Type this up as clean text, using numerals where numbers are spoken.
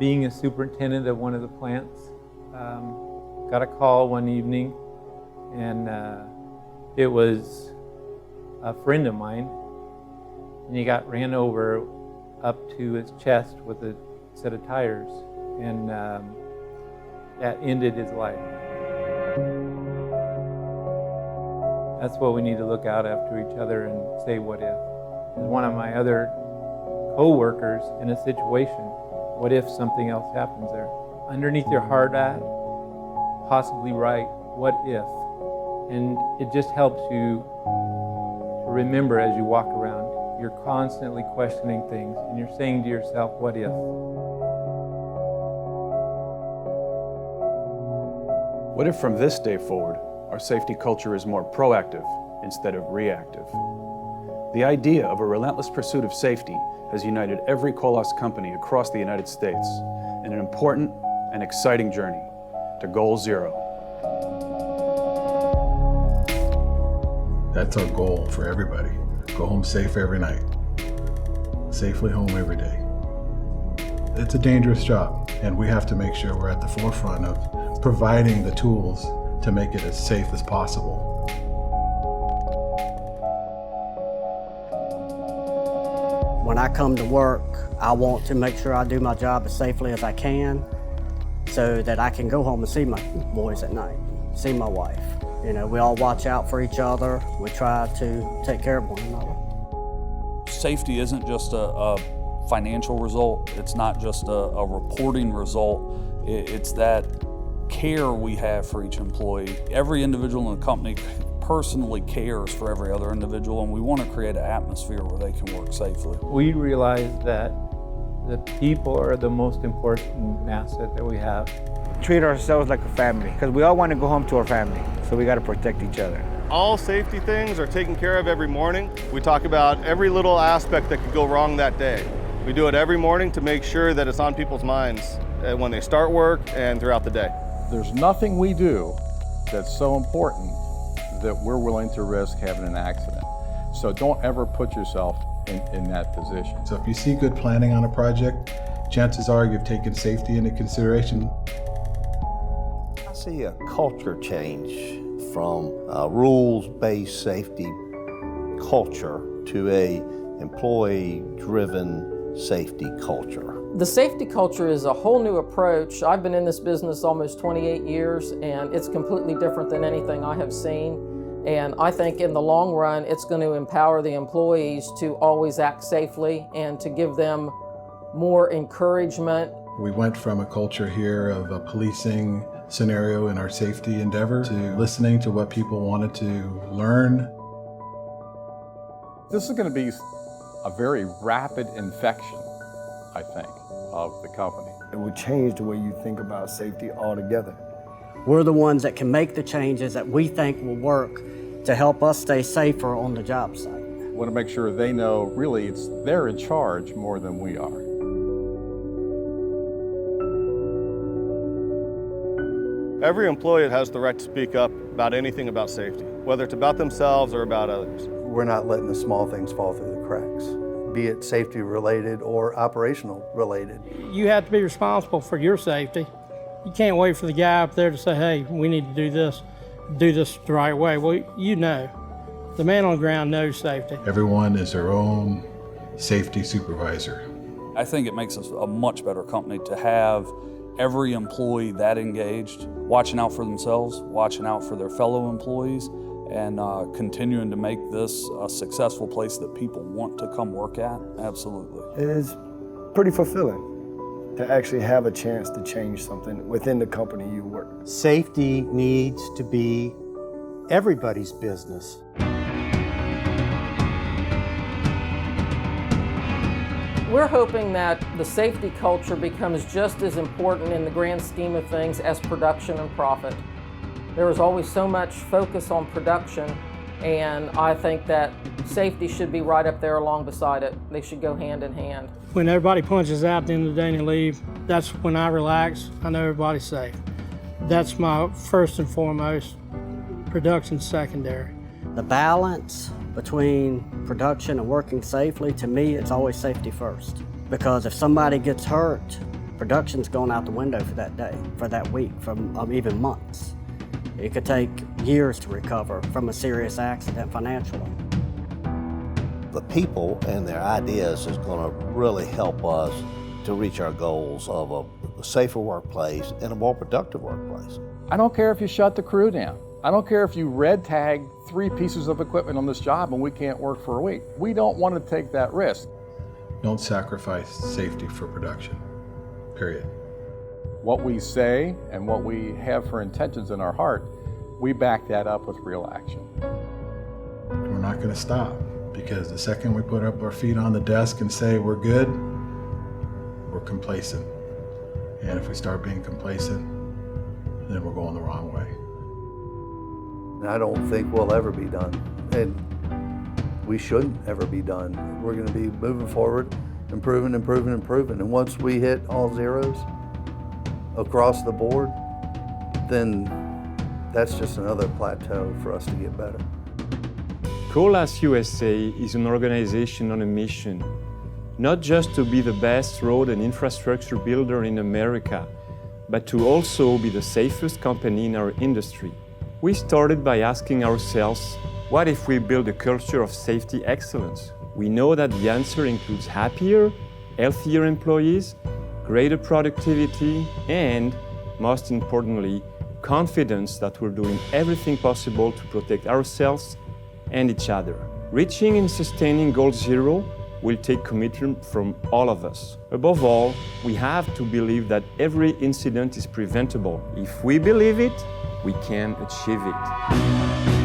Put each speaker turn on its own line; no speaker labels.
being a superintendent of one of the plants, got a call one evening, and it was a friend of mine, and he got ran over up to his chest with a set of tires, and that ended his life. That's what we need to look out after each other and say, what if? One of my other co-workers in a situation, what if something else happens there? Underneath your hard at, possibly write, what if? And it just helps you to remember as you walk around. You're constantly questioning things, and you're saying to yourself, what if?
What if from this day forward, our safety culture is more proactive instead of reactive? The idea of a relentless pursuit of safety has united every Colas company across the United States in an important and exciting journey to Goal Zero.
That's our goal for everybody. Go home safe every night. Safely home every day. It's a dangerous job, and we have to make sure we're at the forefront of providing the tools to make it as safe as possible.
When I come to work, I want to make sure I do my job as safely as I can so that I can go home and see my boys at night, see my wife. You know, we all watch out for each other. We try to take care of one another.
Safety isn't just a financial result. It's not just a reporting result. It's that care we have for each employee. Every individual in the company personally cares for every other individual, and we want to create an atmosphere where they can work safely.
We realize that the people are the most important asset that we have.
Treat ourselves like a family, because we all want to go home to our family, so we got to protect each other.
All safety things are taken care of every morning. We talk about every little aspect that could go wrong that day. We do it every morning to make sure that it's on people's minds when they start work and throughout the day.
There's nothing we do that's so important that we're willing to risk having an accident. So don't ever put yourself in that position.
So if you see good planning on a project, chances are you've taken safety into consideration.
I see a culture change from a rules-based safety culture to a employee-driven safety culture.
The safety culture is a whole new approach. I've been in this business almost 28 years, and it's completely different than anything I have seen. And I think in the long run, it's going to empower the employees to always act safely and to give them more encouragement.
We went from a culture here of a policing scenario in our safety endeavor to listening to what people wanted to learn.
This is going to be a very rapid infection, I think, of the company.
It will change the way you think about safety altogether.
We're the ones that can make the changes that we think will work to help us stay safer on the job site.
We want to make sure they know really they're in charge more than we are.
Every employee has the right to speak up about anything about safety, whether it's about themselves or about others.
We're not letting the small things fall through the cracks, be it safety related or operational related.
You have to be responsible for your safety. You can't wait for the guy up there to say, hey, we need to do this the right way. Well, you know, the man on the ground knows safety.
Everyone is their own safety supervisor.
I think it makes us a much better company to have every employee that engaged, watching out for themselves, watching out for their fellow employees, and continuing to make this a successful place that people want to come work at. Absolutely.
It is pretty fulfilling to actually have a chance to change something within the company you work.
Safety needs to be everybody's business.
We're hoping that the safety culture becomes just as important in the grand scheme of things as production and profit. There is always so much focus on production, and I think that safety should be right up there along beside it. They should go hand in hand.
When everybody punches out at the end of the day and they leave, that's when I relax. I know everybody's safe. That's my first and foremost, production secondary.
The balance between production and working safely, to me, it's always safety first. Because if somebody gets hurt, production's going out the window for that day, for that week, from even months. It could take years to recover from a serious accident financially.
The people and their ideas is going to really help us to reach our goals of a safer workplace and a more productive workplace.
I don't care if you shut the crew down. I don't care if you red tag 3 pieces of equipment on this job and we can't work for a week. We don't want to take that risk.
Don't sacrifice safety for production, period.
What we say and what we have for intentions in our heart, we back that up with real action.
We're not going to stop, because the second we put up our feet on the desk and say we're good, we're complacent. And if we start being complacent, then we're going the wrong way.
And I don't think we'll ever be done. And we shouldn't ever be done. We're going to be moving forward, improving. And once we hit all zeros across the board, then that's just another plateau for us to get better.
Colas USA is an organization on a mission, not just to be the best road and infrastructure builder in America, but to also be the safest company in our industry. We started by asking ourselves, what if we build a culture of safety excellence? We know that the answer includes happier, healthier employees, greater productivity, and, most importantly, confidence that we're doing everything possible to protect ourselves and each other. Reaching and sustaining Goal Zero will take commitment from all of us. Above all, we have to believe that every incident is preventable. If we believe it, we can achieve it.